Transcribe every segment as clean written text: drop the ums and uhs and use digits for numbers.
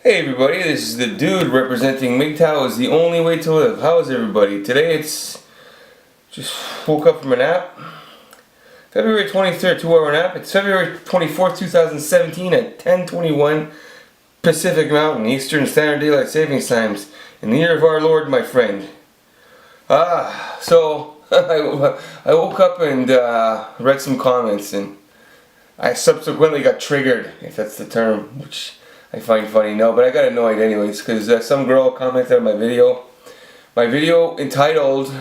Hey everybody, this is the dude representing MGTOW is the only way to live. How is everybody? Today it's just woke up from a nap. February 23rd, 2-hour nap. It's February 24th, 2017 at 10:21 Pacific Mountain, Eastern Standard Daylight Savings Times. In the year of our Lord, my friend. So I woke up and read some comments, and I subsequently got triggered, if that's the term, which I find funny. No, but I got annoyed anyways, because some girl commented on my video. My video entitled,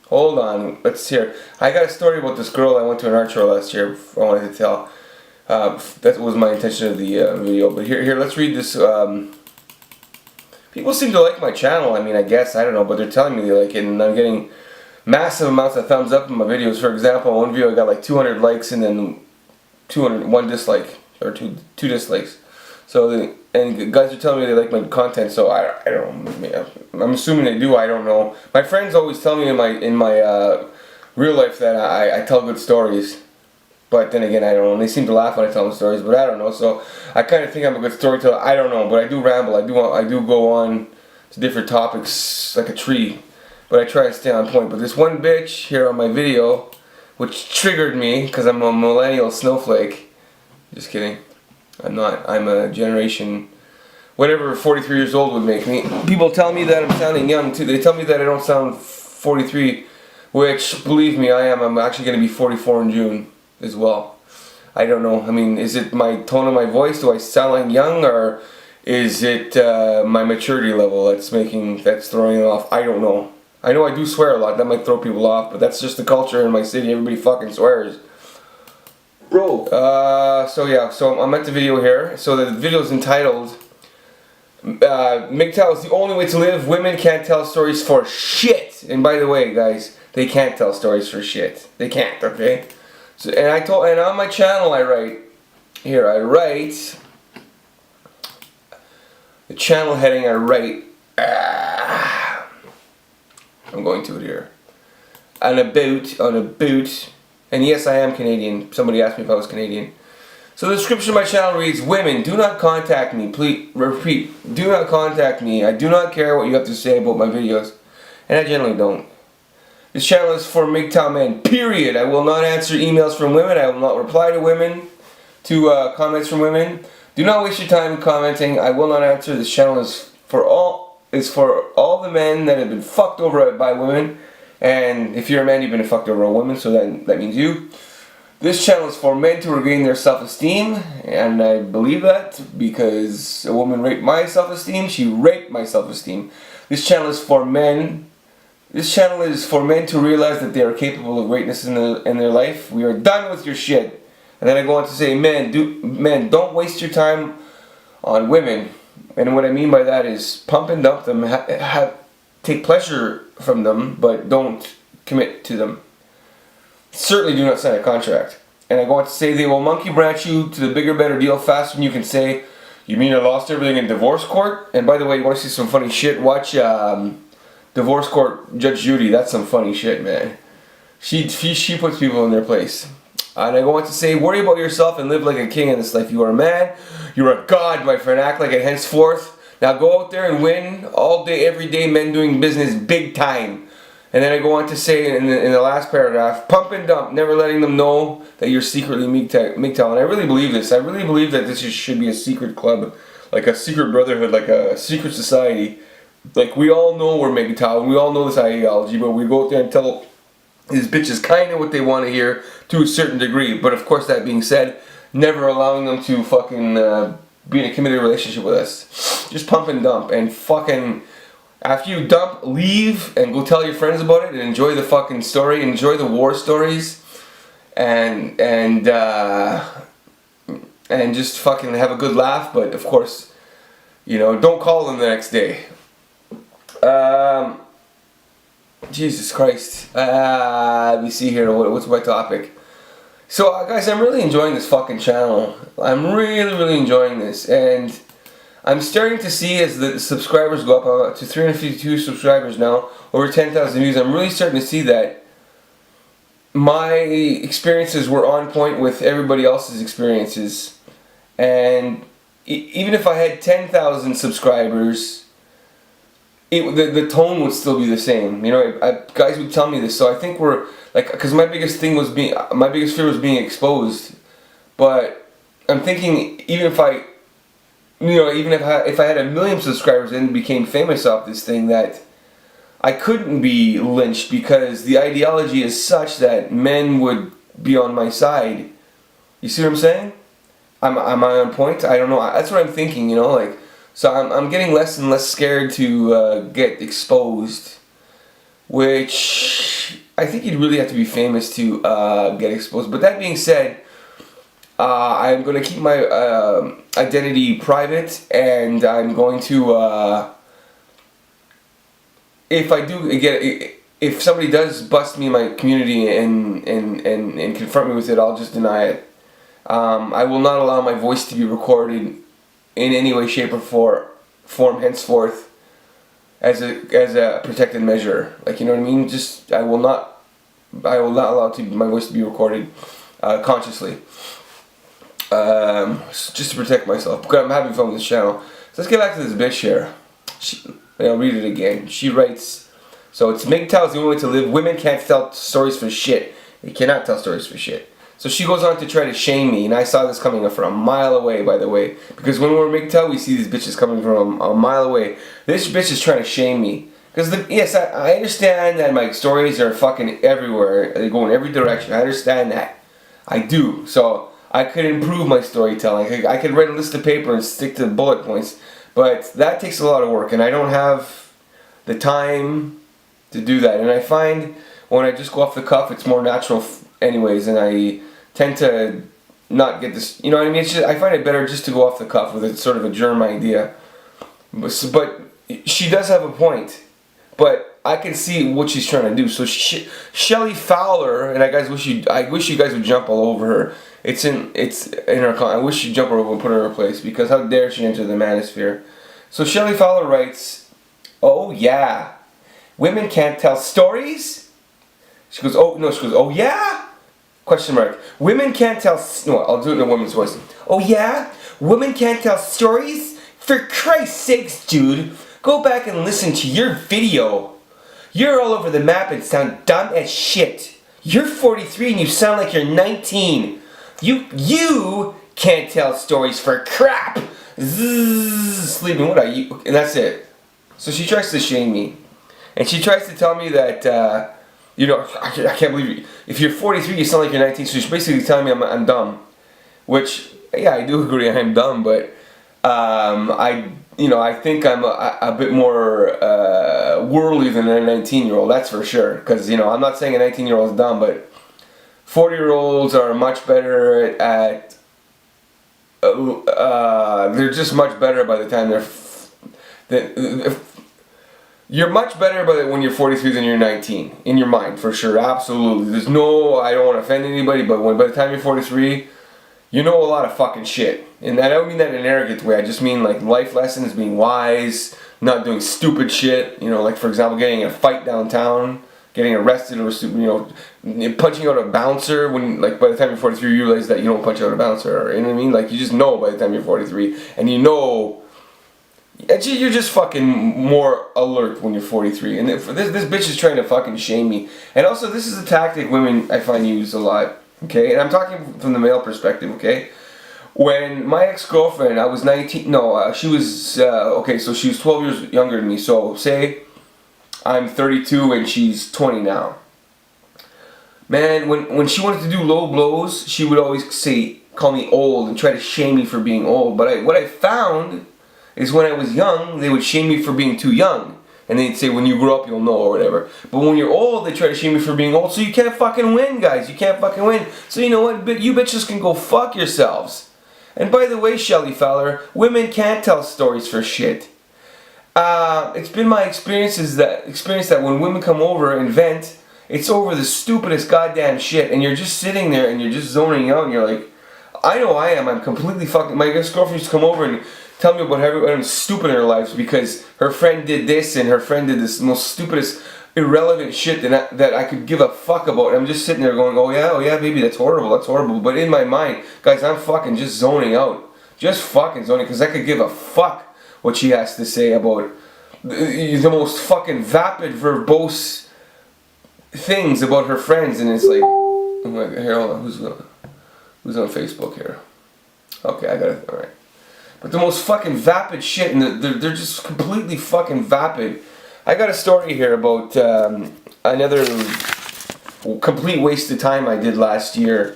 hold on, let's hear. I got a story about this girl I went to an art show last year, I wanted to tell. That was my intention of the video, but here, let's read this. People seem to like my channel, I guess, I don't know, but they're telling me they like it, and I'm getting massive amounts of thumbs up in my videos. For example, one video I got like 200 likes and then 1 dislike, or two dislikes. So and guys are telling me they like my content, so I don't know. I'm assuming they do. I don't know. My friends always tell me in my real life that I tell good stories, but then again I don't know. And they seem to laugh when I tell them stories, but I don't know. So I kind of think I'm a good storyteller. I don't know, but I do ramble. I do go on to different topics like a tree, but I try to stay on point. But this one bitch here on my video, which triggered me because I'm a millennial snowflake. Just kidding. I'm not. I'm a generation, whatever 43 years old would make me. People tell me that I'm sounding young too. They tell me that I don't sound 43, which, believe me, I am. I'm actually going to be 44 in June as well. I don't know. Is it my tone of my voice? Do I sound like young, or is it my maturity level that's throwing it off? I don't know. I know I do swear a lot. That might throw people off, but that's just the culture in my city. Everybody fucking swears. Bro. So I'm at the video here. So the video is entitled MGTOW is the only way to live. Women can't tell stories for shit. And by the way, guys, they can't tell stories for shit. They can't, okay? So and on my channel I write the channel heading I'm going to it here. On a boot. And yes, I am Canadian. Somebody asked me if I was Canadian. So the description of my channel reads, women, do not contact me. Please, repeat, do not contact me. I do not care what you have to say about my videos. And I generally don't. This channel is for MGTOW men, period. I will not answer emails from women. I will not reply to women, to comments from women. Do not waste your time commenting. I will not answer. This channel is for all the men that have been fucked over by women. And if you're a man, you've been fucked over a woman, so that means you. This channel is for men to regain their self-esteem, and I believe that because a woman raped my self-esteem. She raped my self-esteem. This channel is for men. This channel is for men to realize that they are capable of greatness in their life. We are done with your shit. And then I go on to say, men, don't waste your time on women. And what I mean by that is pump and dump them. Take pleasure from them, but don't commit to them. Certainly do not sign a contract. And I go on to say they will monkey branch you to the bigger, better deal faster than you can say, you mean I lost everything in divorce court? And by the way, you want to see some funny shit? Watch Divorce Court Judge Judy. That's some funny shit, man. She puts people in their place. And I go on to say, worry about yourself and live like a king in this life. You are a man. You're a god, my friend. Act like it henceforth. Now go out there and win all day, every day, men doing business big time. And then I go on to say in the last paragraph, pump and dump, never letting them know that you're secretly MGTOW. And I really believe this. I really believe that this should be a secret club, like a secret brotherhood, like a secret society. Like we all know we're MGTOW, and we all know this ideology, but we go out there and tell these bitches kind of what they want to hear to a certain degree. But of course, that being said, never allowing them to fucking be in a committed relationship with us. Just pump and dump, and fucking after you dump, leave and go tell your friends about it and enjoy the fucking story, enjoy the war stories, and just fucking have a good laugh. But of course, don't call them the next day. Jesus Christ. Let me see here. What's my topic? So guys, I'm really enjoying this fucking channel. I'm really enjoying this, and I'm starting to see as the subscribers go up. I'm up to 352 subscribers now, over 10,000 views. I'm really starting to see that my experiences were on point with everybody else's experiences, and even if I had 10,000 subscribers, the tone would still be the same. You know, guys would tell me this, so I think we're like, because my biggest fear was being exposed. But I'm thinking, even if I, you know, even if I had 1 million subscribers and became famous off this thing, that I couldn't be lynched because the ideology is such that men would be on my side. You see what I'm saying? Am I on point? I don't know. That's what I'm thinking, you know, like, so I'm getting less and less scared to get exposed, which I think you'd really have to be famous to get exposed. But that being said, I'm going to keep my identity private, and I'm going to, if somebody does bust me in my community and confront me with it, I'll just deny it. I will not allow my voice to be recorded in any way, shape, or form henceforth as a protected measure. Like, you know what I mean? I will not allow my voice to be recorded consciously. Just to protect myself, because I'm having fun with this channel. So let's get back to this bitch here. I'll read it again. She writes, so it's MGTOW is the only way to live. Women can't tell stories for shit. They cannot tell stories for shit. So she goes on to try to shame me, and I saw this coming from a mile away, by the way. Because when we're MGTOW, we see these bitches coming from a mile away. This bitch is trying to shame me. Because, yes, I understand that my stories are fucking everywhere. They go in every direction. I understand that. I do. So I could improve my storytelling. I could write a list of paper and stick to the bullet points. But that takes a lot of work, and I don't have the time to do that. And I find when I just go off the cuff, it's more natural anyways, and I tend to not get this, you know what I mean? It's just, I find it better just to go off the cuff with a sort of a germ idea. But she does have a point. But I can see what she's trying to do. So Shelley Fowler, and I wish you guys would jump all over her. It's in her. I wish you'd jump her over and put her in her place, because how dare she enter the manosphere? So Shelley Fowler writes, "Oh yeah, women can't tell stories." She goes, "Oh no," she goes, "Oh yeah?" Question mark. Women can't tell. No, I'll do it in a woman's voice. "Oh yeah, women can't tell stories? For Christ's sakes, dude, go back and listen to your video. You're all over the map and sound dumb as shit. You're 43 and you sound like you're 19. You can't tell stories for crap. Zzz, sleeping, what are you?" And that's it. So she tries to shame me. And she tries to tell me that, you know, I can't believe you. If you're 43, you sound like you're 19. So she's basically telling me I'm dumb. Which, yeah, I do agree I'm dumb, but I think I'm a bit more worldly than a 19-year-old, that's for sure. Because, you know, I'm not saying a 19-year-old is dumb, but 40-year-olds are much better at, they're just much better by the time you're much better when you're 43 than you're 19, in your mind, for sure, absolutely. I don't want to offend anybody, but by the time you're 43, you know a lot of fucking shit. And I don't mean that in an arrogant way, I just mean like life lessons, being wise, not doing stupid shit, you know, like for example, getting in a fight downtown, getting arrested, or, you know, punching out a bouncer when, like, by the time you're 43, you realize that you don't punch out a bouncer, or, you know what I mean? Like, you just know by the time you're 43, and you know, you're just fucking more alert when you're 43. And this bitch is trying to fucking shame me. And also, this is a tactic women, I find, use a lot, okay? And I'm talking from the male perspective, okay? When my ex-girlfriend, I was 19, she was, okay, so she was 12 years younger than me, so say I'm 32 and she's 20 now. Man, when she wanted to do low blows, she would always call me old and try to shame me for being old. But what I found is when I was young, they would shame me for being too young. And they'd say, when you grow up, you'll know, or whatever. But when you're old, they try to shame me for being old. So you can't fucking win, guys. You can't fucking win. So you know what? You bitches can go fuck yourselves. And by the way, Shelley Fowler, women can't tell stories for shit. It's been my experience that when women come over and vent, it's over the stupidest goddamn shit, and you're just sitting there and you're just zoning out, and you're like, I know I am. I'm completely fucking. My ex-girlfriend used to come over and tell me about everyone stupid in her lives because her friend did this and her friend did this most stupidest, irrelevant shit that I could give a fuck about. And I'm just sitting there going, oh yeah, baby, that's horrible. But in my mind, guys, I'm fucking just zoning out. Just fucking zoning, because I could give a fuck what she has to say about the most fucking vapid, verbose things about her friends, and it's like, here, hold on, who's on Facebook here? Okay, I got it. All right. But the most fucking vapid shit, and they're just completely fucking vapid. I got a story here about another complete waste of time I did last year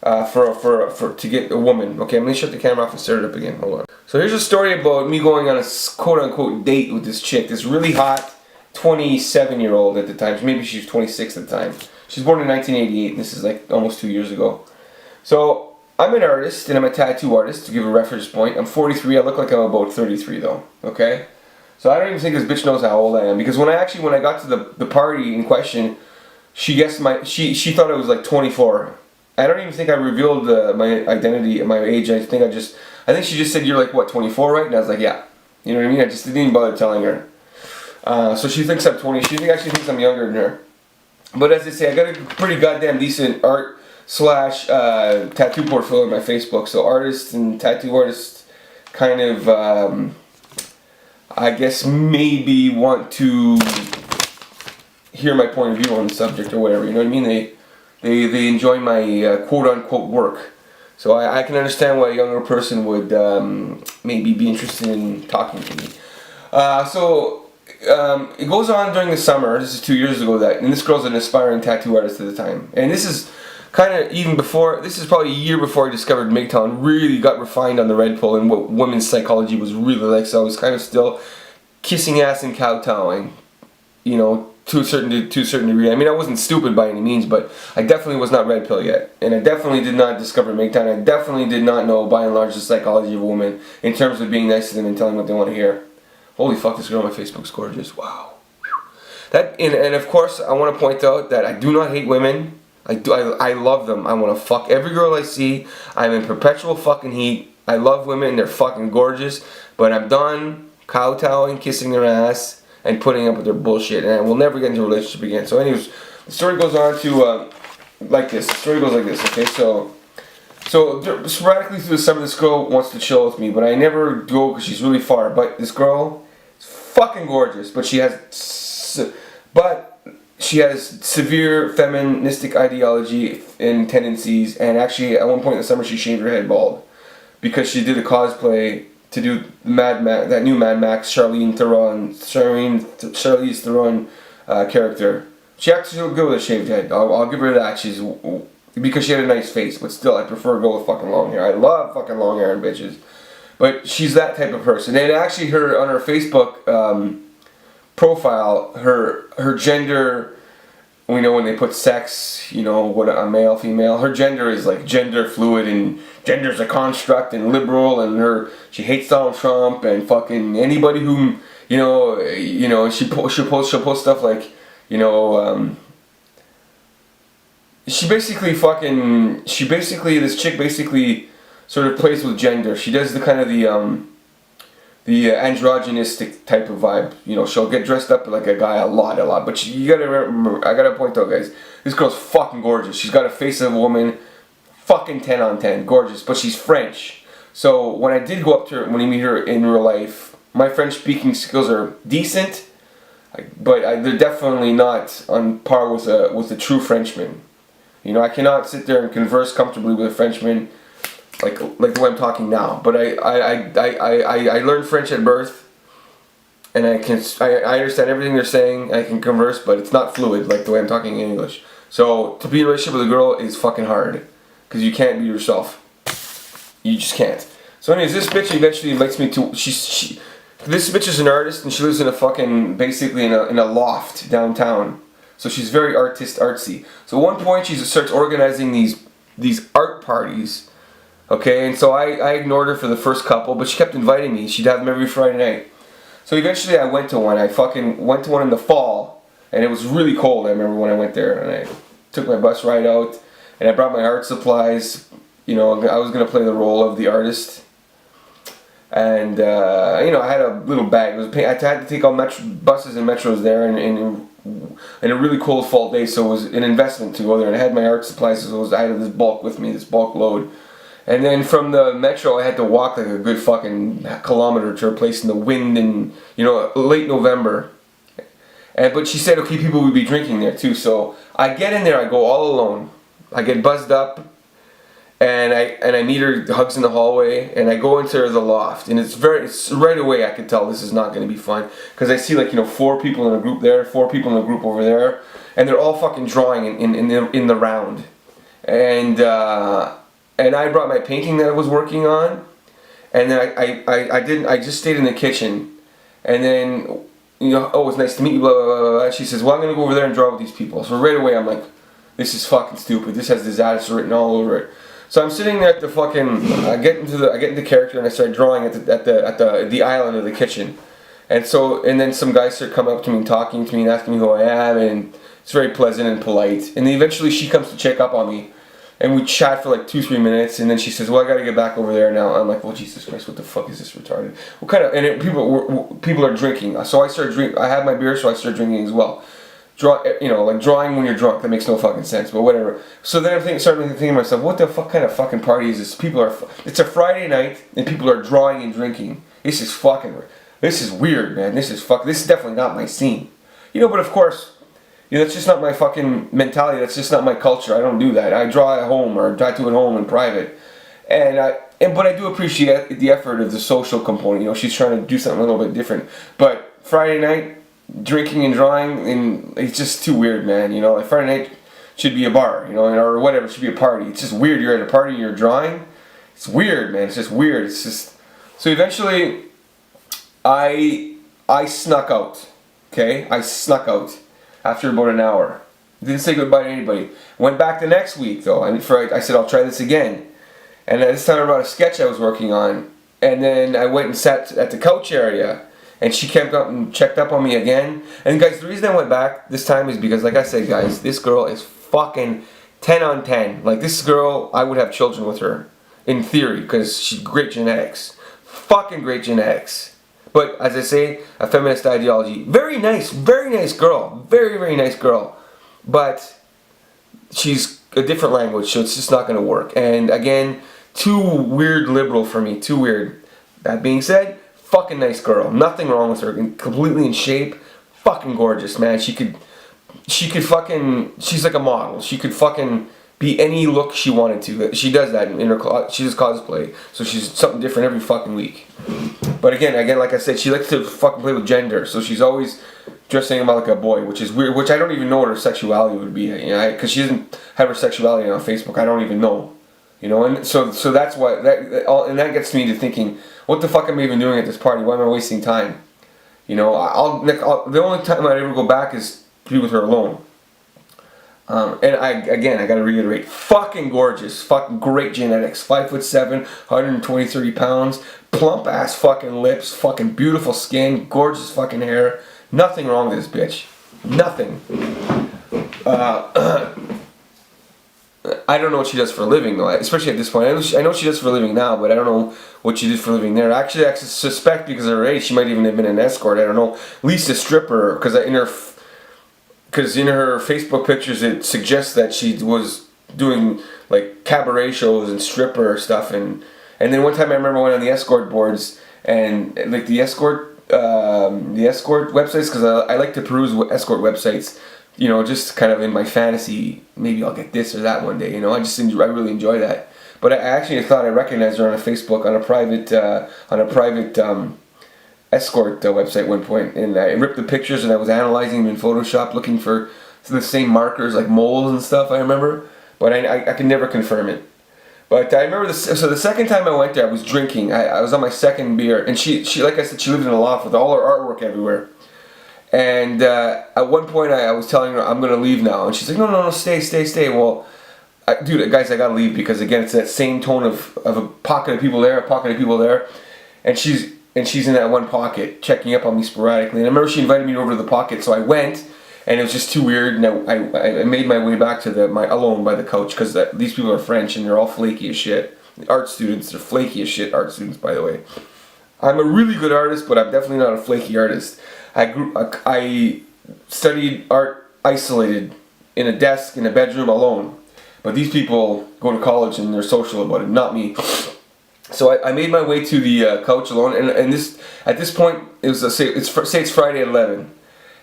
to get a woman. Okay, I'm gonna shut the camera off and start it up again. Hold on. So here's a story about me going on a quote-unquote date with this chick, this really hot 27-year-old at the time. Maybe she was 26 at the time. She was born in 1988. This is like almost 2 years ago. So I'm an artist, and I'm a tattoo artist, to give a reference point. I'm 43, I look like I'm about 33 though, okay? So I don't even think this bitch knows how old I am, because when I got to the party in question, she guessed she thought I was like 24. I don't even think I revealed my identity, my age. I think she just said, you're like, what, 24, right? And I was like, yeah. You know what I mean? I just didn't even bother telling her. So she thinks I'm 20, she actually thinks I'm younger than her. But as I say, I got a pretty goddamn decent art / tattoo portfolio on my Facebook. So artists and tattoo artists kind of, I guess, maybe want to hear my point of view on the subject or whatever. You know what I mean? They enjoy my quote unquote work. So I can understand why a younger person would maybe be interested in talking to me. It goes on during the summer. This is 2 years ago, and this girl's an aspiring tattoo artist at the time. And this is kind of even before, this is probably a year before I discovered MGTOW and really got refined on the red pill and what women's psychology was really like. So I was kind of still kissing ass and kowtowing, you know, to a certain degree. I mean, I wasn't stupid by any means, but I definitely was not red pill yet. And I definitely did not discover MGTOW, and I definitely did not know, by and large, the psychology of a woman in terms of being nice to them and telling them what they want to hear. Holy fuck, this girl on my Facebook's gorgeous. Wow. And of course, I want to point out that I do not hate women. I love them. I want to fuck every girl I see. I'm in perpetual fucking heat. I love women. They're fucking gorgeous. But I'm done kowtowing, kissing their ass, and putting up with their bullshit. And I will never get into a relationship again. So anyways, the story goes on to like this. The story goes like this, okay? So sporadically through the summer, this girl wants to chill with me, but I never go because she's really far. But this girl is fucking gorgeous, but she has severe feministic ideology and tendencies, and actually at one point in the summer she shaved her head bald because she did a cosplay to do that new Mad Max Charlize Theron character. She actually looked good with a shaved head. I'll give her that. Because she had a nice face, but still I prefer a girl with fucking long hair. I love fucking long hair and bitches. But she's that type of person. And actually on her Facebook profile, her gender, we know when they put sex, you know, what a male, female, her gender is like gender fluid, and gender's a construct and liberal, and she hates Donald Trump and fucking anybody whom, she'll post stuff like, this chick basically sort of plays with gender. She does the kind of the androgynistic type of vibe. You know, she'll get dressed up like a guy a lot. But you gotta remember, I gotta point out, guys, this girl's fucking gorgeous. She's got a face of a woman, fucking 10 on 10, gorgeous. But she's French. So when I did go up to her, when you meet her in real life, my French speaking skills are decent, but they're definitely not on par with a true Frenchman. You know, I cannot sit there and converse comfortably with a Frenchman like the way I'm talking now. But I learned French at birth, and I understand everything they're saying. I can converse, but it's not fluid like the way I'm talking in English. So to be in a relationship with a girl is fucking hard, because you can't be yourself. You just can't. So anyways, this bitch eventually invites me to. This bitch is an artist, and she lives in a fucking basically in a loft downtown. So she's very artsy. So at one point she starts organizing these art parties, okay? And so I ignored her for the first couple, but she kept inviting me. She'd have them every Friday night. So eventually I went to one. I fucking went to one in the fall, and it was really cold. I remember when I went there, and I took my bus ride out, and I brought my art supplies. You know, I was gonna play the role of the artist. And I had a little bag. I had to take all buses and metros there, and a really cold fall day, so it was an investment to go there. And I had my art supplies, so I had this bulk with me, this bulk load. And then from the metro, I had to walk like a good fucking kilometer to her place in the wind in, late November. But she said, okay, people would be drinking there too. So I get in there, I go all alone. I get buzzed up, and I meet her, hugs in the hallway, and I go into the loft. And it's right away I could tell this is not going to be fun. Because I see 4 people in a group there, 4 people in a group over there. And they're all fucking drawing in the round. And I brought my painting that I was working on, and then I just stayed in the kitchen, and then, oh, it's nice to meet you, blah, blah, blah, blah. She says, well, I'm going to go over there and draw with these people. So right away I'm like, this is fucking stupid. This has disaster written all over it. So I'm sitting there at the fucking, I get into character and I start drawing at the island of the kitchen. And then some guys start coming up to me and talking to me and asking me who I am, and it's very pleasant and polite. And then eventually she comes to check up on me. And we chat for 2-3 minutes, and then she says, well, I gotta get back over there now. I'm like, well, Jesus Christ, what the fuck is this retarded? What kind of, and people are drinking. So I start drinking, I have my beer, so I start drinking as well. Drawing when you're drunk, that makes no fucking sense, but whatever. So then I'm starting thinking to myself, what the fuck kind of fucking party is this? It's a Friday night, and people are drawing and drinking. This is weird, man. This is definitely not my scene. But of course, that's just not my fucking mentality. That's just not my culture. I don't do that. I draw at home or tattoo at home in private. But I do appreciate the effort of the social component. She's trying to do something a little bit different. But Friday night, drinking and drawing, and it's just too weird, man. Friday night should be a bar, or whatever. It should be a party. It's just weird. You're at a party and you're drawing. It's weird, man. It's just weird. It's just so eventually, I snuck out. Okay, I snuck out. After about an hour. Didn't say goodbye to anybody. Went back the next week though, and I said I'll try this again. And this time I brought a sketch I was working on, and then I went and sat at the couch area, and she came up and checked up on me again. And guys, the reason I went back this time is because, like I said, guys, this girl is fucking 10 on 10. This girl, I would have children with her, in theory, because she's great genetics. Fucking great genetics. But, as I say, a feminist ideology. Very nice girl. Very, very nice girl. But she's a different language, so it's just not going to work. And again, too weird liberal for me. Too weird. That being said, fucking nice girl. Nothing wrong with her. Completely in shape. Fucking gorgeous, man. She could fucking, she's like a model. She could fucking be any look she wanted to. She does that in her, she does cosplay. So she's something different every fucking week. But again, like I said, she likes to fucking play with gender, so she's always dressing about like a boy, which is weird, which I don't even know what her sexuality would be, because she doesn't have her sexuality on Facebook. I don't even know, and so that's why, and that gets me to thinking, what the fuck am I even doing at this party? Why am I wasting time? The only time I'd ever go back is to be with her alone. And I gotta reiterate, fucking gorgeous, fucking great genetics, 5'7", 120, 30 pounds, plump ass fucking lips, fucking beautiful skin, gorgeous fucking hair, nothing wrong with this bitch, nothing. I don't know what she does for a living though, especially at this point. I know she does for a living now, but I don't know what she did for a living there. Actually, I suspect because of her age, she might even have been an escort, I don't know, at least a stripper, because in her Facebook pictures it suggests that she was doing cabaret shows and stripper stuff, and then one time I remember I went on the escort boards and the escort websites, because I like to peruse escort websites, just kind of in my fantasy, maybe I'll get this or that one day, I really enjoy that. But I actually thought I recognized her on a Facebook on a private escort website one point, and I ripped the pictures and I was analyzing them in Photoshop, looking for the same markers like moles and stuff, I remember, but I could never confirm it. But I remember so the second time I went there, I was drinking. I was on my second beer, and she like I said, she lived in a loft with all her artwork everywhere. And at one point I was telling her I'm gonna leave now, and she's like, no, stay. Well, dude, guys, I gotta leave, because again, it's that same tone of a pocket of people there, and she's in that one pocket, checking up on me sporadically. And I remember she invited me over to the pocket, so I went, and it was just too weird. And I made my way back to alone by the couch, because these people are French and they're all flaky as shit. Art students, they're flaky as shit. Art students, by the way. I'm a really good artist, but I'm definitely not a flaky artist. I studied art isolated in a desk in a bedroom alone. But these people go to college and they're social about it, not me. So I made my way to the couch alone, and this at this point it was say it's Friday at 11,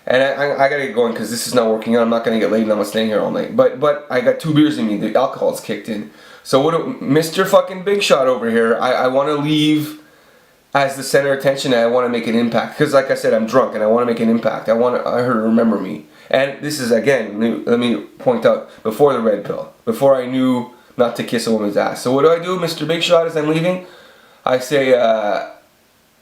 and I gotta get going because this is not working out. I'm not gonna get late and I'm not staying here all night. But I got 2 beers in me. The alcohol's kicked in. So Mr. fucking Big Shot over here, I want to leave as the center of attention, and I want to make an impact. Because like I said, I'm drunk and I want to make an impact. I want her to remember me. And this is, again, let me point out, before the red pill. Before I knew not to kiss a woman's ass. So what do, Mr. Big Shot, as I'm leaving? I say, oh,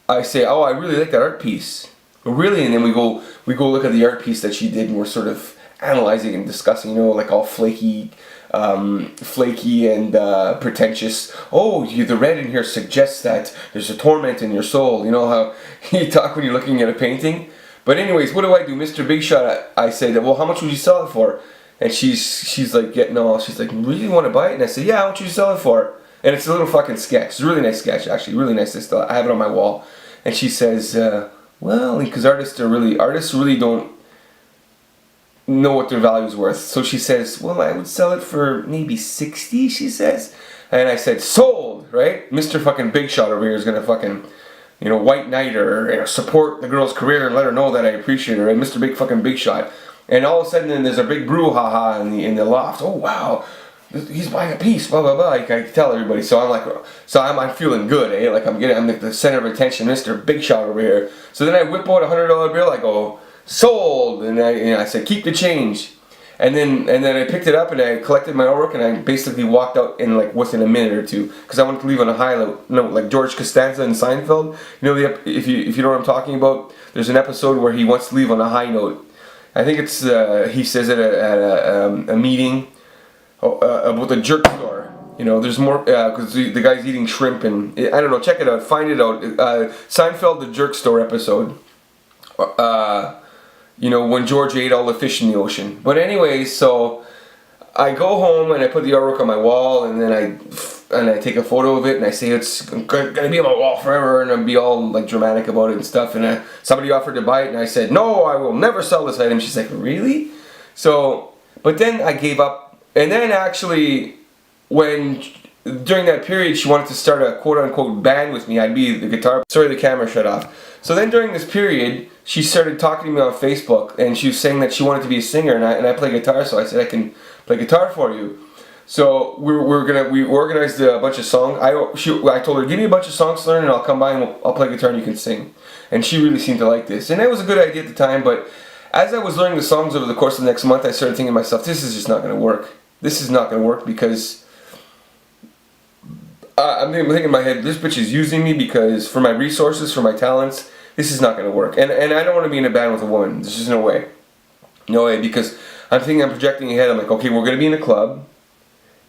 I really like that art piece. Really? And then we go look at the art piece that she did, and we're sort of analyzing and discussing, like all flaky and pretentious. Oh, the red in here suggests that there's a torment in your soul. You know how you talk when you're looking at a painting? But anyways, what do? Mr. Big Shot, I say that, well, how much would you sell it for? And she's like getting all, she's like, really want to buy it? And I say, yeah, how much would you sell it for? And it's a little fucking sketch. It's a really nice sketch, actually, really nice. I have it on my wall. And she says, well, because artists really don't know what their value is worth. So she says, well, I would sell it for maybe 60, she says. And I said, sold, right? Mr. fucking Big Shot over here is gonna fucking, white knight her, support the girl's career and let her know that I appreciate her, right? Mr. Big Shot. And all of a sudden then there's a big brouhaha in the loft. Oh wow, he's buying a piece, blah blah blah. I can tell everybody. So I'm feeling good, eh? Like I'm like the center of attention, Mr. Big Shot over here. So then I whip out $100 bill. I go, sold, and I said, keep the change. And then I picked it up and I collected my artwork and I basically walked out in within a minute or two because I wanted to leave on a high note, like George Costanza in Seinfeld. If you know what I'm talking about, there's an episode where he wants to leave on a high note. I think it's he says it at a meeting about the jerk store. There's more because the guy's eating shrimp and I don't know. Check it out, find it out. Seinfeld, the jerk store episode. When George ate all the fish in the ocean. But anyways, so I go home and I put the artwork on my wall, and then I take a photo of it and I say it's gonna be on my wall forever, and I'll be all dramatic about it and stuff. And somebody offered to buy it, and I said, no, I will never sell this item. She's like, really? So, but then I gave up, and then actually, during that period she wanted to start a quote-unquote band with me. I'd be the guitar. Sorry, the camera shut off. So then during this period, she started talking to me on Facebook, and she was saying that she wanted to be a singer, and I play guitar, so I said I can play guitar for you. So we organized a bunch of songs. I told her, give me a bunch of songs to learn, and I'll come by and I'll play guitar and you can sing. And she really seemed to like this, and that was a good idea at the time. But as I was learning the songs over the course of the next month, I started thinking to myself, this is just not going to work. This is not going to work because I'm thinking in my head, this bitch is using me because for my resources, for my talents. This is not going to work. And I don't want to be in a band with a woman. There's just no way. No way, because I'm projecting ahead. I'm like, okay, we're going to be in a club,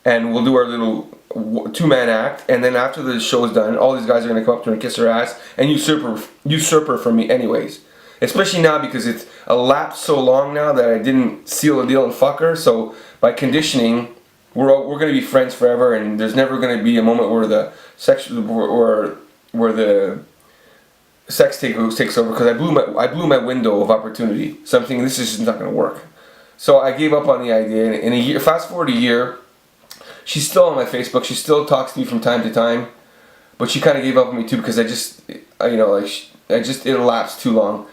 and we'll do our little 2-man act, and then after the show's done, all these guys are going to come up to her and kiss her ass and usurp her from me anyways. Especially now because it's elapsed so long now that I didn't seal a deal and fuck her. So by conditioning, we're going to be friends forever, and there's never going to be a moment where the sex takes over, because I blew my window of opportunity. So I'm thinking this is just not going to work. So I gave up on the idea. And in a year, fast forward a year, she's still on my Facebook. She still talks to me from time to time, but she kind of gave up on me too because it elapsed too long.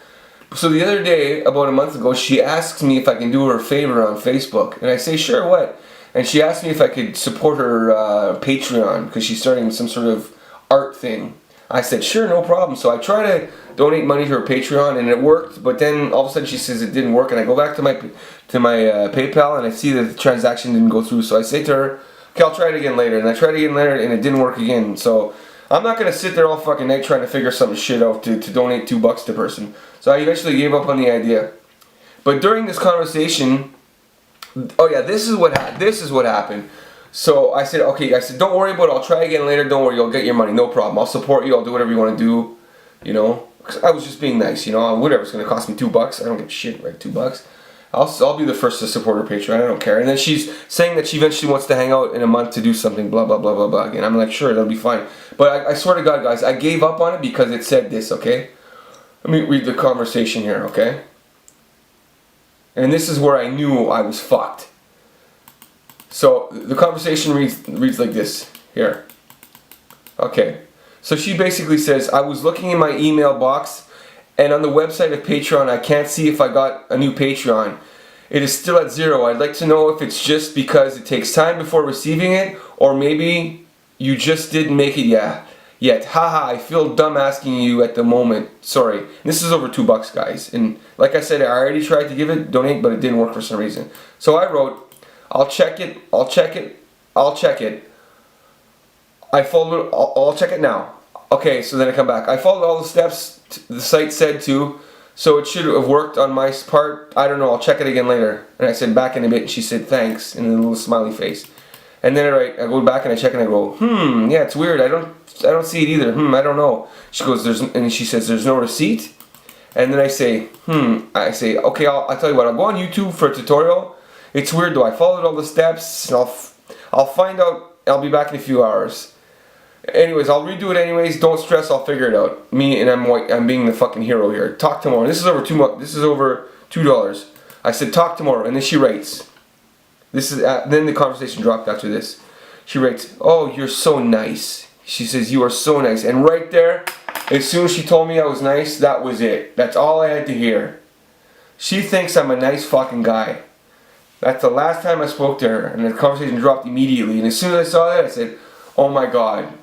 So the other day, about a month ago, she asks me if I can do her a favor on Facebook, and I say sure, what? And she asked me if I could support her Patreon because she's starting some sort of art thing. I said, sure, no problem. So I try to donate money to her Patreon, and it worked. But then all of a sudden she says it didn't work, and I go back to my PayPal, and I see that the transaction didn't go through. So I say to her, okay, I'll try it again later. And I tried it again later, and it didn't work again. So I'm not going to sit there all fucking night trying to figure some shit out to donate $2 to person. So I eventually gave up on the idea. But during this conversation, oh yeah, this is what happened. So I said, okay, don't worry about it, I'll try again later, don't worry, you'll get your money, no problem, I'll support you, I'll do whatever you want to do, because I was just being nice, whatever, it's going to cost me $2, I don't give a shit, right, $2, I'll be the first to support her Patreon, I don't care. And then she's saying that she eventually wants to hang out in a month to do something, blah, blah, blah, blah, blah, and I'm like, sure, that'll be fine. But I swear to God, guys, I gave up on it because it said this, okay? Let me read the conversation here, okay? And this is where I knew I was fucked. So the conversation reads like this here. Okay. So she basically says, I was looking in my email box and on the website of Patreon I can't see if I got a new Patreon. It is still at 0. I'd like to know if it's just because it takes time before receiving it, or maybe you just didn't make it yet. Haha, I feel dumb asking you at the moment. Sorry. This is over $2, guys. And like I said, I already tried to donate, but it didn't work for some reason. So I wrote, I'll check it. I'll check it. I'll check it now. Okay, so then I come back. I followed all the steps the site said to, so it should have worked on my part. I don't know, I'll check it again later. And I said, back in a bit, and she said, thanks, and a little smiley face. And then I go back and I check and I go, yeah, it's weird. I don't see it either. I don't know. She goes, and she says, there's no receipt. And then I say, okay, I'll tell you what, I'll go on YouTube for a tutorial. It's weird though. I followed all the steps. And I'll find out. I'll be back in a few hours. Anyways, I'll redo it anyways. Don't stress. I'll figure it out. I'm being the fucking hero here. Talk tomorrow. This is over $2. I said talk tomorrow, and then she writes. Then the conversation dropped after this. She writes, "Oh, you're so nice." She says, "You are so nice." And right there, as soon as she told me I was nice, that was it. That's all I had to hear. She thinks I'm a nice fucking guy. That's the last time I spoke to her, and the conversation dropped immediately. And as soon as I saw that, I said, "Oh my God.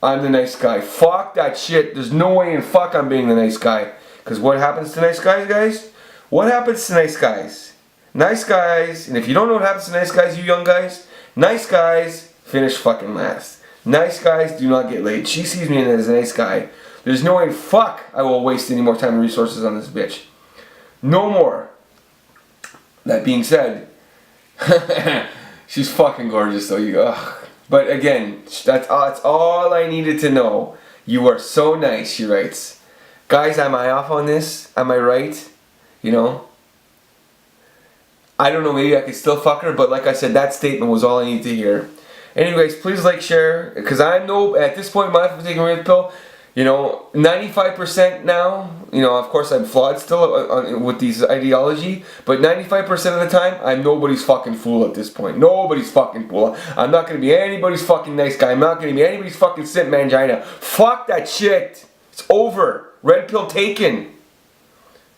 I'm the nice guy." Fuck that shit. There's no way in fuck I'm being the nice guy. Because what happens to nice guys, guys? What happens to nice guys? Nice guys, and if you don't know what happens to nice guys, you young guys, nice guys finish fucking last. Nice guys do not get laid. She sees me as a nice guy. There's no way in fuck I will waste any more time and resources on this bitch. No more. That being said, she's fucking gorgeous though. Ugh. But again, that's all I needed to know. You are so nice, she writes. Guys, am I off on this? Am I right? You know? I don't know, maybe I could still fuck her, but like I said, that statement was all I needed to hear. Anyways, please like, share, because I know at this point in my life I'm taking a red pill. 95% now, of course I'm flawed still with these ideology, but 95% of the time, I'm nobody's fucking fool at this point. Nobody's fucking fool. I'm not going to be anybody's fucking nice guy. I'm not going to be anybody's fucking simp mangina. Fuck that shit. It's over. Red pill taken.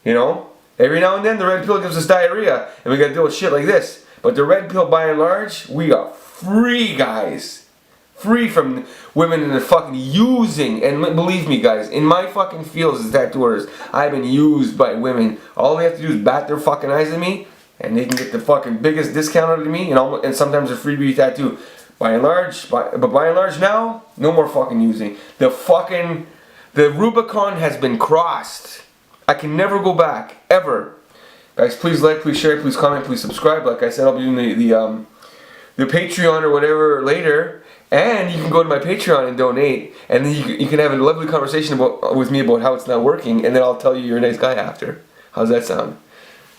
Every now and then the red pill gives us diarrhea, and we got to deal with shit like this. But the red pill, by and large, we are free, guys. Free from women in the fucking using, and believe me guys, in my fucking fields as tattooers, I've been used by women. All they have to do is bat their fucking eyes at me, and they can get the fucking biggest discount out of me, and sometimes a freebie tattoo. By and large now, no more fucking using. The Rubicon has been crossed. I can never go back, ever. Guys, please like, please share, please comment, please subscribe. Like I said, I'll be doing the Patreon or whatever later. And you can go to my Patreon and donate, and then you can have a lovely conversation with me about how it's not working, and then I'll tell you you're a nice guy after. How's that sound?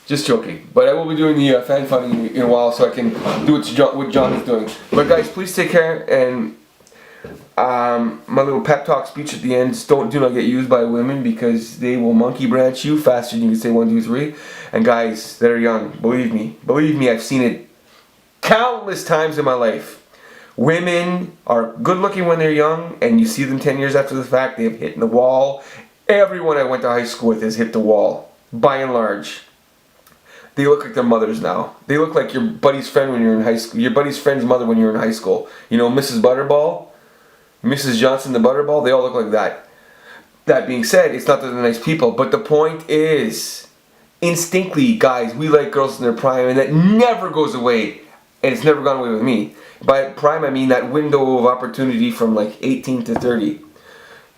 Just joking. But I will be doing the fan funding in a while, so I can do what John is doing. But guys, please take care, and my little pep talk speech at the end, do not get used by women, because they will monkey branch you faster than you can say 1, 2, 3. And guys that are young, believe me, I've seen it countless times in my life. Women are good looking when they're young, and you see them 10 years after the fact, they have hit the wall. Everyone I went to high school with has hit the wall, by and large. They look like their mothers now. They look like your buddy's friend when you're in high school, your buddy's friend's mother when you're in high school. Mrs. Butterball, Mrs. Johnson the Butterball, they all look like that. That being said, it's not that they're nice people, but the point is, instinctively, guys, we like girls in their prime, and that never goes away, and it's never gone away with me. By prime, I mean that window of opportunity from like 18 to 30.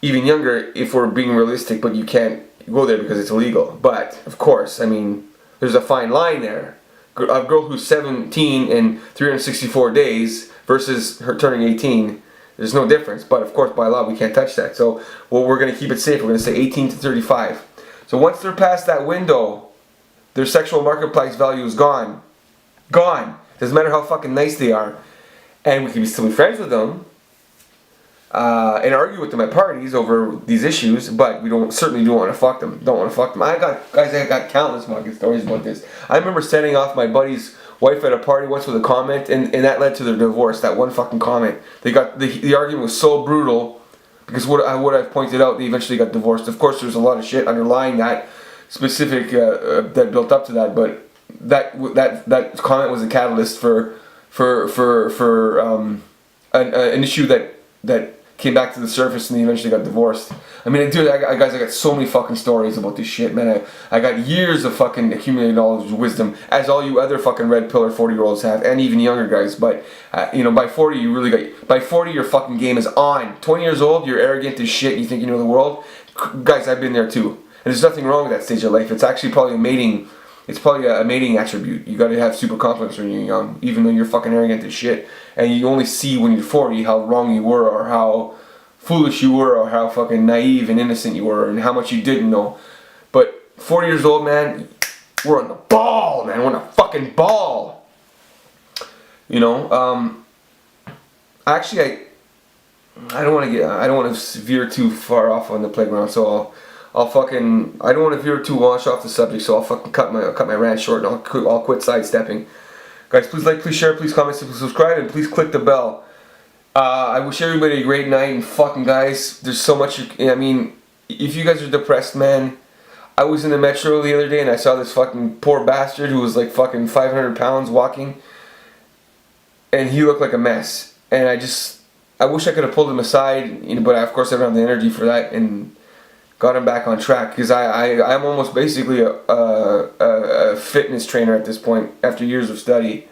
Even younger, if we're being realistic, but you can't go there because it's illegal. But, of course, I mean, there's a fine line there. A girl who's 17 in 364 days versus her turning 18, there's no difference. But, of course, by law, we can't touch that. So, we're going to keep it safe. We're going to say 18 to 35. So, once they're past that window, their sexual marketplace value is gone. Gone. Doesn't matter how fucking nice they are. And we can still be friends with them and argue with them at parties over these issues, but we certainly don't want to fuck them. I got countless fucking stories about this. I remember setting off my buddy's wife at a party once with a comment, and that led to their divorce. That one fucking comment. They got the argument was so brutal because what I've pointed out, they eventually got divorced. Of course, there's a lot of shit underlying that specific that built up to that, but that comment was a catalyst for an issue that came back to the surface, and they eventually got divorced. I mean, dude, guys, I got so many fucking stories about this shit, man. I got years of fucking accumulated knowledge and wisdom, as all you other fucking red pillar 40-year-olds have, and even younger guys. But you know, by 40, you really got. By 40, your fucking game is on. 20 years old, you're arrogant as shit, and you think you know the world. Guys, I've been there too, and there's nothing wrong with that stage of life. It's actually probably a mating. It's probably a mating attribute. You gotta have super confidence when you're young, even though you're fucking arrogant as shit. And you only see when you're 40 how wrong you were, or how foolish you were, or how fucking naive and innocent you were, and how much you didn't know. But 40 years old, man, we're on the ball, man. We're on the fucking ball. You know, actually, I don't want to veer too far off on the playground, so I don't want to veer too much off the subject, so I'll fucking cut my rant short, and I'll quit sidestepping. Guys, please like, please share, please comment, please subscribe, and please click the bell. I wish everybody a great night, and fucking guys, there's so much. I mean, if you guys are depressed, man, I was in the metro the other day and I saw this fucking poor bastard who was like fucking 500 pounds walking, and he looked like a mess. And I wish I could have pulled him aside, you know, but of course I don't have the energy for that, and got him back on track, because I'm almost basically a fitness trainer at this point after years of study.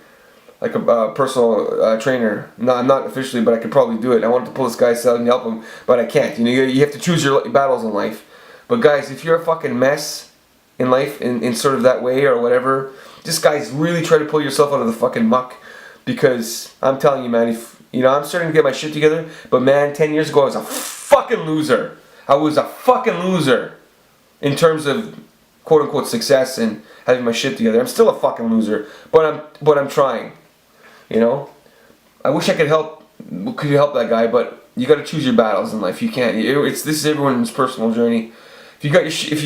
Like a personal trainer. No, I'm not officially, but I could probably do it. I wanted to pull this guy aside and help him, but I can't. You know, you have to choose your battles in life. But guys, if you're a fucking mess in life, in sort of that way or whatever, just guys, really try to pull yourself out of the fucking muck. Because I'm telling you, man, if you know, I'm starting to get my shit together. But man, 10 years ago, I was a fucking loser. I was a fucking loser in terms of quote unquote success and having my shit together. I'm still a fucking loser, but I'm trying. You know, I wish I could help that guy, but you got to choose your battles in life. You can't. This is everyone's personal journey. If you got if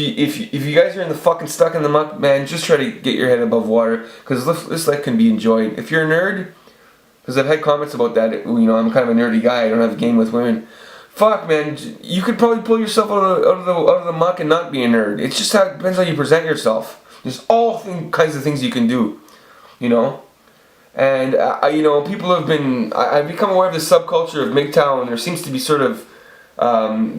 you guys are in the fucking stuck in the muck, man, just try to get your head above water, because this life can be enjoyed. If you're a nerd, because I've had comments about that. You know, I'm kind of a nerdy guy. I don't have a game with women. Fuck, man, you could probably pull yourself out of the muck and not be a nerd. It's just it depends how you present yourself. There's all kinds of things you can do. You know. And you know, people have been. I've become aware of the subculture of MGTOW, and there seems to be sort of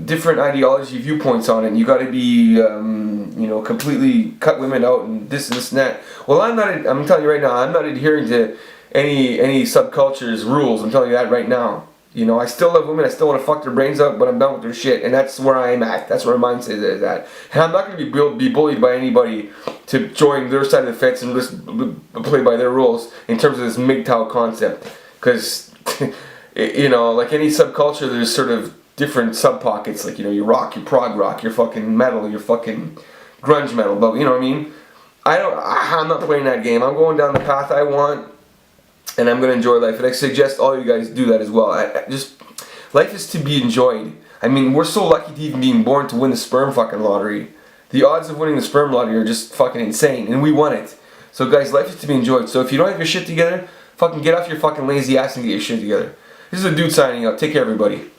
different ideology viewpoints on it. And you got to be, you know, completely cut women out and this and that. Well, I'm telling you right now, I'm not adhering to any subculture's rules. I'm telling you that right now. You know, I still love women. I still want to fuck their brains out, but I'm done with their shit, and that's where I am at. That's where my mindset is at. And I'm not going to be bullied by anybody to join their side of the fence and just play by their rules in terms of this MGTOW concept. Because, you know, like any subculture, there's sort of different sub-pockets. Like, you know, your rock, your prog rock, your fucking metal, your fucking grunge metal. But, you know what I mean? I'm not playing that game. I'm going down the path I want. And I'm going to enjoy life. And I suggest all you guys do that as well. Life is to be enjoyed. I mean, we're so lucky to even being born to win the sperm fucking lottery. The odds of winning the sperm lottery are just fucking insane. And we won it. So guys, life is to be enjoyed. So if you don't have your shit together, fucking get off your fucking lazy ass and get your shit together. This is a dude signing out. Take care, everybody.